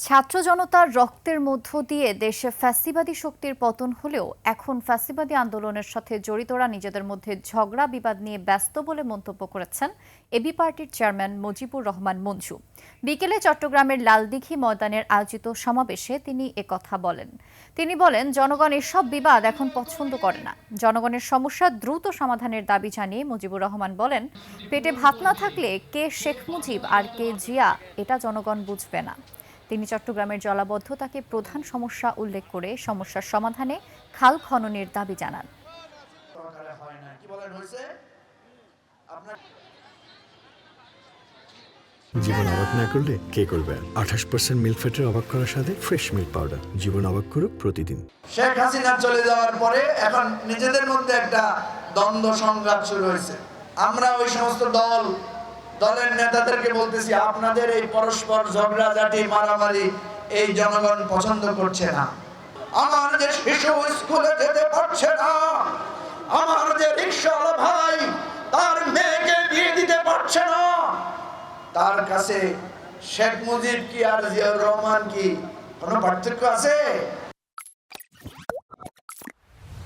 ছাত্র জনতার রক্তের মধ্য দিয়ে দেশে ফ্যাসিবাদী শক্তির পতন হলেও এখন ফ্যাসিবাদী আন্দোলনের সাথে জড়িতরা নিজেদের মধ্যে ঝগড়া বিবাদ নিয়ে ব্যস্ত বলে মন্তব্য করেছেন এবি পার্টির চেয়ারম্যান মুজিবুর রহমান মঞ্জু। বিকেলে চট্টগ্রামের লালদিঘি ময়দানের আয়োজিত সমাবেশে তিনি একথা বলেন। তিনি বলেন, জনগণ এসব বিবাদ এখন পছন্দ করে না। জনগণের সমস্যা দ্রুত সমাধানের দাবি জানিয়ে মুজিবুর রহমান বলেন, পেটে ভাত না থাকলে কে শেখ মুজিব আর কে জিয়া এটা জনগণ বুঝবে না। তিনি চট্টগ্রামের জলাবদ্ধতাকে প্রধান সমস্যা উল্লেখ করে সমস্যার সমাধানে খাল খননের দাবি জানান। জীবন অবাক না করলে কে করবে? 28% মিল্ক ফ্যাটের অবাক করার সাথে ফ্রেশ মিল্ক পাউডার। জীবন অবাক করুক প্রতিদিন। শেখ হাসিনা চলে যাওয়ার পরে এখন নিজেদের মধ্যে একটা দ্বন্দ্ব সংঘাত শুরু হয়েছে। আমরা ওই সমস্ত দলের নেতাদেরকে বলতেছি, আপনাদের এই পরস্পর ঝগড়াঝাটি মারামারি এই জনগণ পছন্দ করছে না। আমার যে শিশু স্কুলে যেতে পারছে না, আমার যে রিকশাওয়ালা ভাই তার মেয়েকে বিয়ে দিতে পারছে না, তার কাছে শেখ মুজিব কি আর জিয়াউর রহমান কি কোনো পার্থক্য আছে?